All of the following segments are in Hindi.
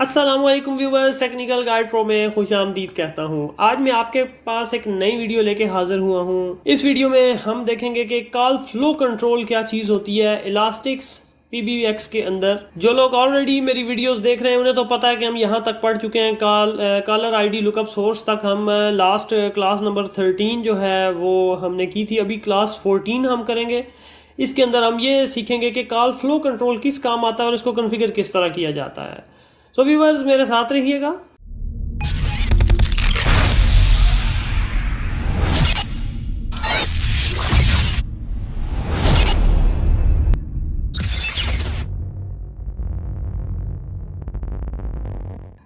अस्सलामुअलैकुम व्यूवर्स, टेक्निकल गाइड प्रो में खुश आमदीद कहता हूँ। आज मैं आपके पास एक नई वीडियो लेके हाजिर हुआ हूँ। इस वीडियो में हम देखेंगे कि कॉल फ्लो कंट्रोल क्या चीज़ होती है इलास्टिक्स PBX के अंदर। जो लोग ऑलरेडी मेरी वीडियोस देख रहे हैं उन्हें तो पता है कि हम यहाँ तक पढ़ चुके हैं। कॉलर आईडी लुकअप सोर्स तक हम लास्ट क्लास नंबर 13 जो है वो हमने की थी। अभी क्लास 14 हम करेंगे। इसके अंदर हम ये सीखेंगे कि कॉल फ्लो कंट्रोल किस काम आता है और इसको कॉन्फ़िगर किस तरह किया जाता है। तो व्यूवर्स मेरे साथ रहिएगा।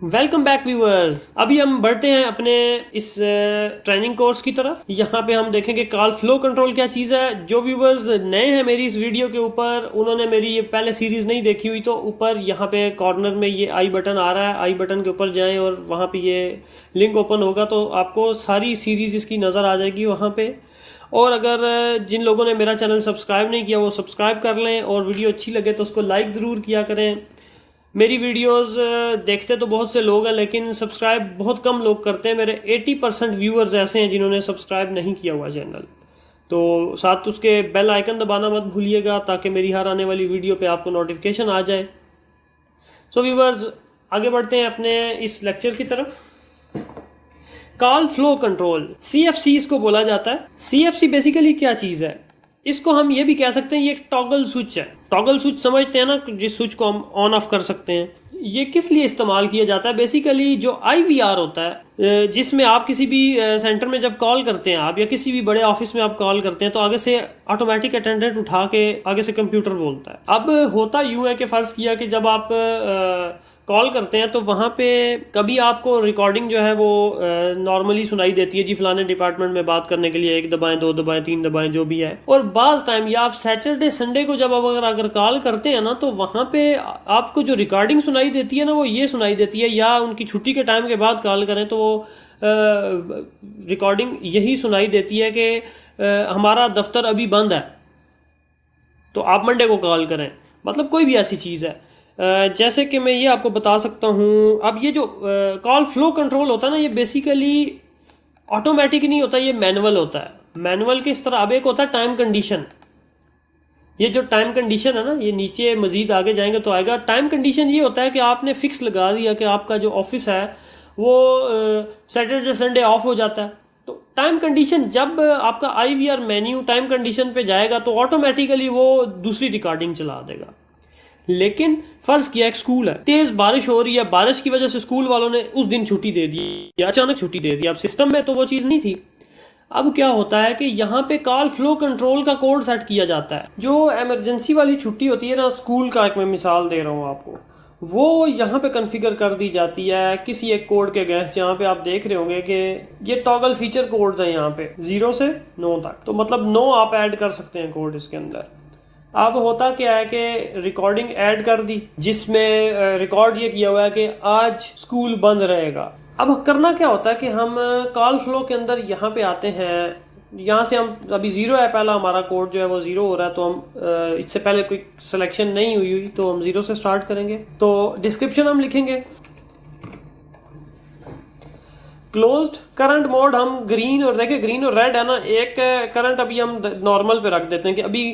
Welcome back viewers. अभी हम बढ़ते हैं अपने इस ट्रेनिंग कोर्स की तरफ। यहाँ पे हम देखेंगे कॉल फ्लो कंट्रोल क्या चीज़ है। जो व्यूअर्स नए हैं मेरी इस वीडियो के ऊपर, उन्होंने मेरी ये पहले सीरीज़ नहीं देखी हुई, तो ऊपर यहाँ पे कॉर्नर में ये आई बटन आ रहा है। आई बटन के ऊपर जाएं और वहाँ पे ये लिंक ओपन होगा तो आपको सारी सीरीज़ इसकी नज़र आ जाएगी वहाँ पे। और अगर जिन लोगों ने मेरा चैनल सब्सक्राइब नहीं किया वो सब्सक्राइब कर लें, और वीडियो अच्छी लगे तो उसको लाइक ज़रूर किया करें। मेरी वीडियोस देखते तो बहुत से लोग हैं लेकिन सब्सक्राइब बहुत कम लोग करते हैं। मेरे 80% व्यूअर्स ऐसे हैं जिन्होंने सब्सक्राइब नहीं किया हुआ चैनल। तो साथ उसके बेल आइकन दबाना मत भूलिएगा ताकि मेरी हर आने वाली वीडियो पे आपको नोटिफिकेशन आ जाए। सो व्यूअर्स आगे बढ़ते हैं अपने इस लेक्चर की तरफ। कॉल फ्लो कंट्रोल CFC इसको बोला जाता है। CFC बेसिकली क्या चीज़ है, इसको हम ये भी कह सकते हैं ये एक टॉगल स्विच है। टॉगल स्विच समझते हैं ना, जिस स्विच को हम ऑन ऑफ कर सकते हैं। ये किस लिए इस्तेमाल किया जाता है, बेसिकली जो IVR होता है, जिसमें आप किसी भी सेंटर में जब कॉल करते हैं आप, या किसी भी बड़े ऑफिस में आप कॉल करते हैं, तो आगे से ऑटोमेटिक अटेंडेंट उठा के आगे से कंप्यूटर बोलता है। अब होता यूं है कि फ़र्ज़ किया कि जब आप कॉल करते हैं तो वहाँ पे कभी आपको रिकॉर्डिंग जो है वो नॉर्मली सुनाई देती है, जी फलाने डिपार्टमेंट में बात करने के लिए 1 दबाएं 2 दबाएं 3 दबाएं जो भी है। और बाज़ टाइम या आप सैटरडे संडे को जब आप अगर कॉल करते हैं ना, तो वहाँ पे आपको जो रिकॉर्डिंग सुनाई देती है ना, वो ये सुनाई देती है, या उनकी छुट्टी के टाइम के बाद कॉल करें तो वो रिकॉर्डिंग यही सुनाई देती है कि हमारा दफ्तर अभी बंद है तो आप मंडे को कॉल करें। मतलब कोई भी ऐसी चीज़ है। जैसे कि मैं ये आपको बता सकता हूँ, अब ये जो कॉल फ्लो कंट्रोल होता है ना, ये बेसिकली ऑटोमेटिक नहीं होता, ये मैनुअल होता है। मैनुअल के इस तरह अब एक होता है टाइम कंडीशन। ये जो टाइम कंडीशन है ना, ये नीचे मजीद आगे जाएंगे तो आएगा। टाइम कंडीशन ये होता है कि आपने फिक्स लगा दिया कि आपका जो ऑफिस है वो सैटरडे संडे ऑफ हो जाता है। तो टाइम कंडीशन जब आपका IVR मेन्यू टाइम कंडीशन पे जाएगा तो ऑटोमेटिकली वो दूसरी रिकॉर्डिंग चला देगा। लेकिन फर्ज किया एक स्कूल है, तेज बारिश हो रही है, बारिश की वजह से स्कूल वालों ने उस दिन छुट्टी दे दी या अचानक छुट्टी दे दी। अब सिस्टम में तो वो चीज़ नहीं थी। अब क्या होता है कि यहाँ पे कॉल फ्लो कंट्रोल का कोड सेट किया जाता है। जो इमरजेंसी वाली छुट्टी होती है ना, स्कूल का एक मैं मिसाल दे रहा हूँ आपको, वो यहाँ पे कॉन्फ़िगर कर दी जाती है किसी एक कोड के अगेंस्ट। यहाँ पे आप देख रहे होंगे कि ये टॉगल फीचर कोड्स हैं यहाँ पे 0 से 9 तक। तो मतलब 9 आप ऐड कर सकते हैं कोड इसके अंदर। अब होता क्या है कि रिकॉर्डिंग ऐड कर दी जिसमें रिकॉर्ड ये किया हुआ है कि आज स्कूल बंद रहेगा। अब करना क्या होता है कि हम कॉल फ्लो के अंदर यहाँ पे आते हैं। यहाँ से हम अभी 0 है, पहला हमारा कोड जो है वो 0 हो रहा है, तो हम इससे पहले कोई सिलेक्शन नहीं हुई तो हम 0 से स्टार्ट करेंगे। तो डिस्क्रिप्शन हम लिखेंगे क्लोज्ड। करंट मोड हम ग्रीन, और देखिए ग्रीन और रेड है ना, एक करंट अभी हम नॉर्मल पे रख देते हैं कि अभी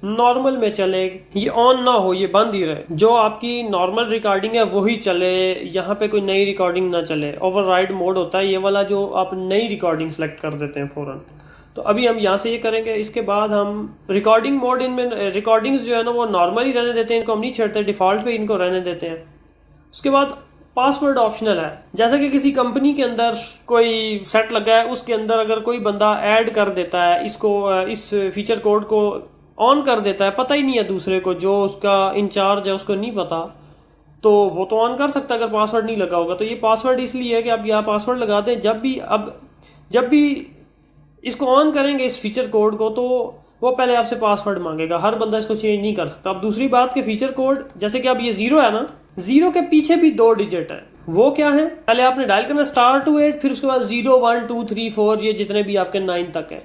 नॉर्मल में चले, ये ऑन ना हो, ये बंद ही रहे। जो आपकी नॉर्मल रिकॉर्डिंग है वही चले, यहाँ पे कोई नई रिकॉर्डिंग ना चले। ओवरराइड मोड होता है ये वाला, जो आप नई रिकॉर्डिंग सेलेक्ट कर देते हैं फौरन। तो अभी हम यहाँ से ये करेंगे। इसके बाद हम रिकॉर्डिंग मोड, इनमें रिकॉर्डिंग्स जो है ना वो नॉर्मल ही रहने देते हैं, इनको हम नहीं छेड़ते, डिफ़ॉल्ट पे इनको रहने देते हैं। उसके बाद पासवर्ड ऑप्शनल है। जैसे कि किसी कंपनी के अंदर कोई सेट लगा है, उसके अंदर अगर कोई बंदा ऐड कर देता है इसको, इस फीचर कोड को ऑन कर देता है, पता ही नहीं है दूसरे को, जो उसका इंचार्ज है उसको नहीं पता, तो वो तो ऑन कर सकता है अगर पासवर्ड नहीं लगा होगा। तो ये पासवर्ड इसलिए है कि आप यहाँ पासवर्ड लगा दें। जब भी इसको ऑन करेंगे इस फीचर कोड को, तो वो पहले आपसे पासवर्ड मांगेगा। हर बंदा इसको चेंज नहीं कर सकता। अब दूसरी बात कि फीचर कोड, जैसे कि अब ये 0 है ना, 0 के पीछे भी 2 डिजिट है। वो क्या है, पहले आपने डायल करना *28, फिर उसके बाद 0 1 2 3 4, ये जितने भी आपके 9 तक है।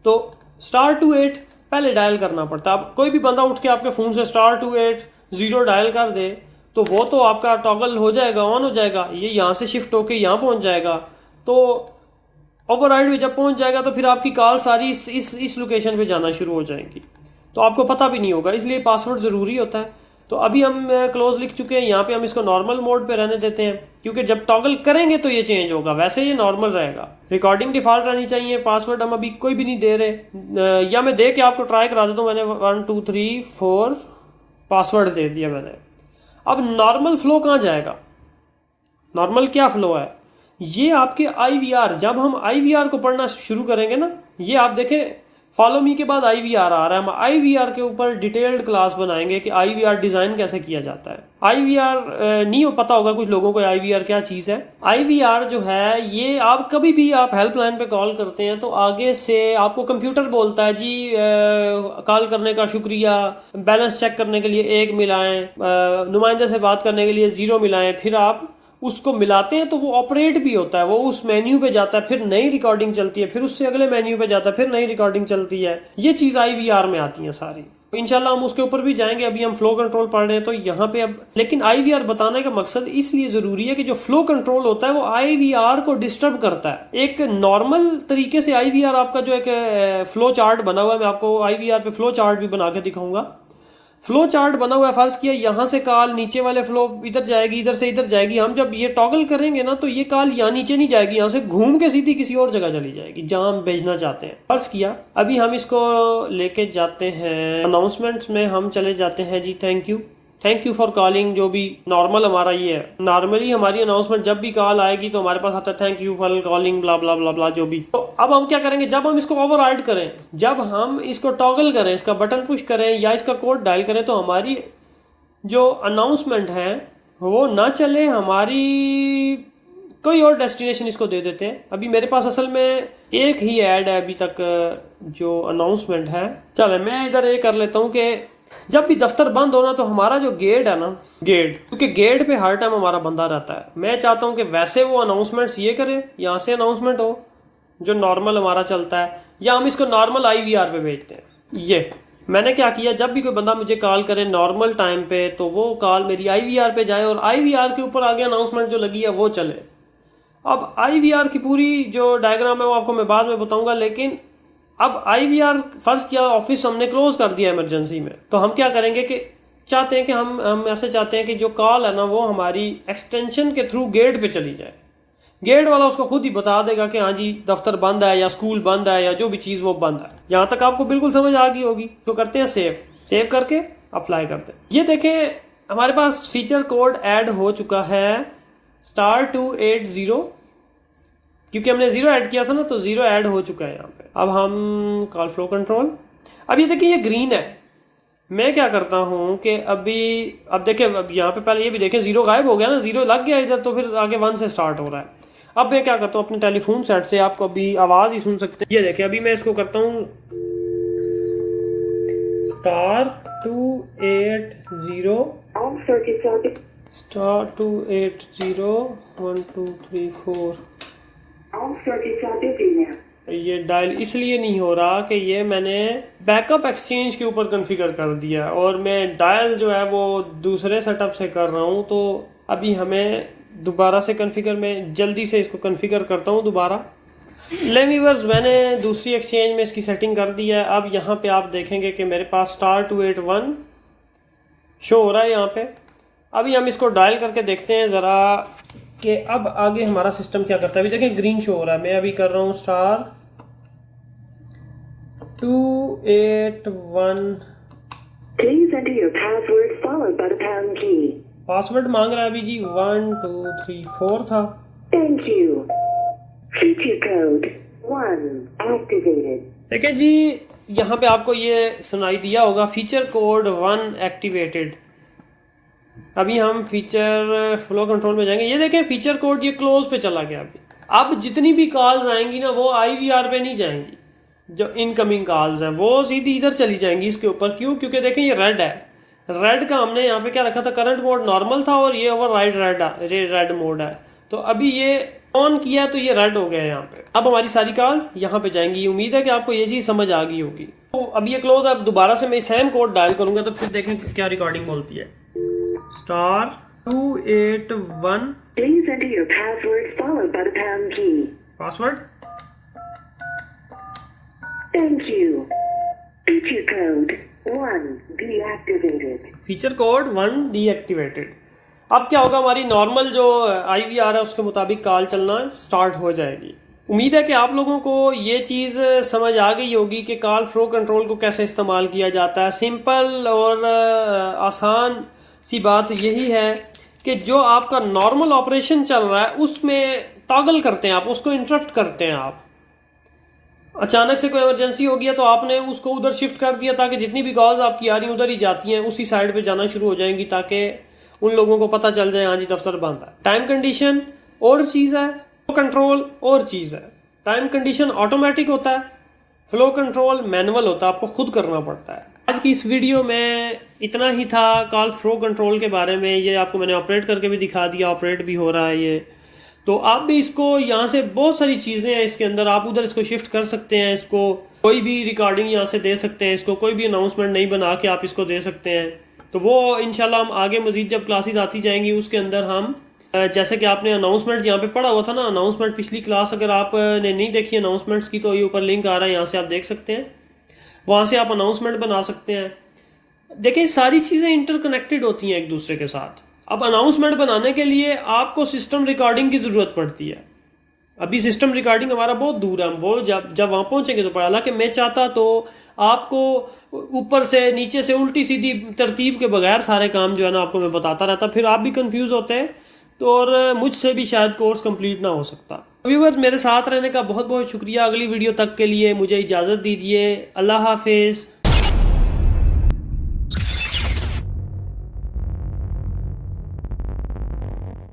तो *28 पहले डायल करना पड़ता है। अब कोई भी बंदा उठ के आपके फ़ोन से *28 0 डायल कर दे, तो वो तो आपका टॉगल हो जाएगा, ऑन हो जाएगा, ये यहाँ से शिफ्ट होके यहाँ पहुँच जाएगा। तो ओवरराइड में जब पहुँच जाएगा तो फिर आपकी कॉल सारी इस लोकेशन पे जाना शुरू हो जाएंगी, तो आपको पता भी नहीं होगा, इसलिए पासवर्ड ज़रूरी होता है। तो अभी हम क्लोज लिख चुके हैं, यहाँ पे हम इसको नॉर्मल मोड पे रहने देते हैं, क्योंकि जब टॉगल करेंगे तो ये चेंज होगा, वैसे ये नॉर्मल रहेगा। रिकॉर्डिंग डिफॉल्ट रहनी चाहिए। पासवर्ड हम अभी कोई भी नहीं दे रहे, या मैं दे के आपको ट्राई करा देता हूँ। मैंने 1 2 3 4 पासवर्ड दे दिया मैंने। अब नॉर्मल फ्लो कहाँ जाएगा? नॉर्मल क्या फ्लो है? ये आपके IVR, जब हम IVR को पढ़ना शुरू करेंगे ना, ये आप देखें फॉलो मी के बाद IVR आ रहा है। हम IVR के ऊपर डिटेल्ड क्लास बनाएंगे कि IVR डिज़ाइन कैसे किया जाता है। IVR नहीं हो पता होगा कुछ लोगों को IVR क्या चीज़ है। IVR जो है, ये आप कभी भी आप हेल्पलाइन पे कॉल करते हैं तो आगे से आपको कंप्यूटर बोलता है जी कॉल करने का शुक्रिया, बैलेंस चेक करने के लिए 1 मिलाएं, नुमाइंदे से बात करने के लिए 0 मिलाएं। फिर आप उसको मिलाते हैं तो वो ऑपरेट भी होता है, वो उस मेन्यू पे जाता है, फिर नई रिकॉर्डिंग चलती है, फिर उससे अगले मेन्यू पे जाता है, फिर नई रिकॉर्डिंग चलती है। ये चीज़ IVR में आती है सारी। इंशाल्लाह हम उसके ऊपर भी जाएंगे। अभी हम फ्लो कंट्रोल पढ़ रहे हैं तो यहाँ पे अब, लेकिन IVR बताने का मकसद इसलिए ज़रूरी है कि जो फ्लो कंट्रोल होता है वो IVR को डिस्टर्ब करता है। एक नॉर्मल तरीके से IVR आपका जो एक फ्लो चार्ट बना हुआ है, मैं आपको IVR पे फ्लो चार्ट भी बना के दिखाऊंगा। फ्लो चार्ट बना हुआ है, फर्ज किया यहाँ से कॉल नीचे वाले फ्लो इधर जाएगी, इधर से इधर जाएगी। हम जब ये टॉगल करेंगे ना तो ये कॉल यहाँ नीचे नहीं जाएगी, यहाँ से घूम के सीधी किसी और जगह चली जाएगी जहाँ हम भेजना चाहते हैं। फर्ज किया अभी हम इसको लेके जाते हैं अनाउंसमेंट्स में, हम चले जाते हैं जी थैंक यू फॉर कॉलिंग। जो भी नॉर्मल हमारा ये है, नॉर्मली हमारी अनाउंसमेंट जब भी कॉल आएगी तो हमारे पास आता है थैंक यू फॉर कॉलिंग ब्ला ब्ला ब्ला ब्ला जो भी। तो अब हम क्या करेंगे, जब हम इसको ओवरराइड करें, जब हम इसको टॉगल करें, इसका बटन पुश करें या इसका कोड डायल करें, तो हमारी जो अनाउंसमेंट है वो ना चले, हमारी कोई और डेस्टिनेशन इसको दे देते हैं। अभी मेरे पास असल में एक ही ऐड है अभी तक जो अनाउंसमेंट है। चले मैं इधर ये कर लेता हूँ कि जब भी दफ्तर बंद होना तो हमारा जो गेट है ना, क्योंकि गेट पे हर टाइम हमारा बंदा रहता है, मैं चाहता हूँ कि वैसे वो अनाउंसमेंट्स ये करे, यहाँ से अनाउंसमेंट हो जो नॉर्मल हमारा चलता है, या हम इसको नॉर्मल IVR पे भेजते हैं। ये मैंने क्या किया, जब भी कोई बंदा मुझे कॉल करे नॉर्मल टाइम पे तो वो कॉल मेरी IVR पे जाए और IVR के ऊपर आगे अनाउंसमेंट जो लगी है वो चले। अब IVR की पूरी जो डायग्राम है वो आपको मैं बाद में बताऊंगा, लेकिन अब IVR फर्ज किया ऑफिस हमने क्लोज कर दिया इमरजेंसी में, तो हम क्या करेंगे कि चाहते हैं कि हम ऐसे चाहते हैं कि जो कॉल है ना वो हमारी एक्सटेंशन के थ्रू गेट पे चली जाए। गेट वाला उसको खुद ही बता देगा कि हाँ जी दफ्तर बंद है या स्कूल बंद है या जो भी चीज़ वो बंद है। यहाँ तक आपको बिल्कुल समझ आ गई होगी। तो करते हैं सेव करके अप्लाई करते हैं। ये देखें हमारे पास फीचर कोड ऐड हो चुका है *280, क्योंकि हमने 0 ऐड किया था ना तो 0 ऐड हो चुका है यहाँ पे। अब हम कॉल फ्लो कंट्रोल, अब ये देखिए ये ग्रीन है। मैं क्या करता हूँ कि अब देखिए, अब यहाँ पे पहले ये भी देखें 0 गायब हो गया ना, 0 लग गया इधर, तो फिर आगे 1 से स्टार्ट हो रहा है। अब मैं क्या करता हूँ, अपने टेलीफोन सेट से आपको अभी आवाज़ ही सुन सकते हैं। ये देखिए अभी मैं इसको करता हूँ *280 1 2 3 4। ये डायल इसलिए नहीं हो रहा कि ये मैंने बैकअप एक्सचेंज के ऊपर कॉन्फ़िगर कर दिया और मैं डायल जो है वो दूसरे सेटअप से कर रहा हूँ। तो अभी हमें दोबारा से कॉन्फ़िगर, मैं जल्दी से इसको कॉन्फ़िगर करता हूँ दोबारा। व्यूअर्स मैंने दूसरी एक्सचेंज में इसकी सेटिंग कर दी है। अब यहाँ पे आप देखेंगे कि मेरे पास *281 शो हो रहा है यहाँ पे। अभी हम इसको डायल करके देखते हैं ज़रा कि अब आगे हमारा सिस्टम क्या करता है। अभी देखें ग्रीन शो हो रहा है। मैं अभी कर रहा हूँ *281। Please enter your password followed by the pound key. Password मांग रहा है अभी जी, 1 2 3 4 था। Thank you. Feature code 1 activated. देखिए जी यहाँ पे आपको ये सुनाई दिया होगा फीचर कोड 1 एक्टिवेटेड। अभी हम फीचर फ्लो कंट्रोल में जाएंगे। ये देखें फीचर कोड ये क्लोज पे चला गया। अब जितनी भी कॉल्स आएंगी ना वो IVR पे नहीं जाएंगी, जो इनकमिंग कॉल्स हैं वो सीधी इधर चली जाएंगी इसके ऊपर। क्यों? क्योंकि देखें ये रेड है। रेड का हमने यहाँ पे क्या रखा था, करंट मोड नॉर्मल था और ये ओवरराइड रेड मोड है। तो अभी ये ऑन किया तो ये रेड हो गया यहाँ पे। अब हमारी सारी कॉल्स यहाँ पे जाएंगी। उम्मीद है कि आपको ये चीज़ समझ आ गई होगी। तो अब ये क्लोज, अब दोबारा से मैं सेम कोड डायल करूंगा तो फिर देखें क्या रिकॉर्डिंग बोलती है। *281 Please enter your password followed by the pound key. Password. Thank you. Feature code 1 deactivated. Feature code 1 deactivated. अब क्या होगा, हमारी नॉर्मल जो IVR है उसके मुताबिक कॉल चलना स्टार्ट हो जाएगी। उम्मीद है कि आप लोगों को ये चीज़ समझ आ गई होगी कि कॉल फ्लो कंट्रोल को कैसे इस्तेमाल किया जाता है। सिंपल और आसान सी बात यही है कि जो आपका नॉर्मल ऑपरेशन चल रहा है उसमें टॉगल करते हैं आप, उसको इंटरप्ट करते हैं आप। अचानक से कोई इमरजेंसी हो गया तो आपने उसको उधर शिफ्ट कर दिया ताकि जितनी भी कॉल्स आपकी आ रही हैं उधर ही जाती हैं, उसी साइड पे जाना शुरू हो जाएंगी ताकि उन लोगों को पता चल जाए हाँ जी दफ्तर बंद है। टाइम कंडीशन और चीज़ है, फ्लो कंट्रोल और चीज़ है। टाइम कंडीशन ऑटोमेटिक होता है, फ्लो कंट्रोल मैनुअल होता है, आपको खुद करना पड़ता है। आज की इस वीडियो में इतना ही था कॉल फ्लो कंट्रोल के बारे में। ये आपको मैंने ऑपरेट करके भी दिखा दिया, ऑपरेट भी हो रहा है ये। तो आप भी इसको यहाँ से बहुत सारी चीज़ें हैं इसके अंदर, आप उधर इसको शिफ्ट कर सकते हैं, इसको कोई भी रिकॉर्डिंग यहाँ से दे सकते हैं, इसको कोई भी अनाउंसमेंट नहीं बना के आप इसको दे सकते हैं। तो वो इंशाल्लाह हम आगे मजीद जब क्लासेस आती जाएंगी उसके अंदर हम जैसे कि आपने अनाउंसमेंट यहाँ पे पढ़ा हुआ था ना, अनाउंसमेंट पिछली क्लास अगर आपने नहीं देखी अनाउंसमेंट्स की तो ये ऊपर लिंक आ रहा है, यहाँ से आप देख सकते हैं, वहाँ से आप अनाउंसमेंट बना सकते हैं। देखें सारी चीज़ें इंटरकनेक्टेड होती हैं एक दूसरे के साथ। अब अनाउंसमेंट बनाने के लिए आपको सिस्टम रिकॉर्डिंग की ज़रूरत पड़ती है। अभी सिस्टम रिकॉर्डिंग हमारा बहुत दूर है, हम वो जब वहाँ पहुँचेंगे तो पड़ा। हालांकि मैं चाहता तो आपको ऊपर से नीचे से उल्टी सीधी तरतीब के बगैर सारे काम जो है ना आपको मैं बताता रहता, फिर आप भी कंफ्यूज होते हैं तो और मुझसे भी शायद कोर्स कंप्लीट ना हो सकता। व्यूअर्स मेरे साथ रहने का बहुत बहुत शुक्रिया। अगली वीडियो तक के लिए मुझे इजाज़त दीजिए। अल्लाह हाफिज़।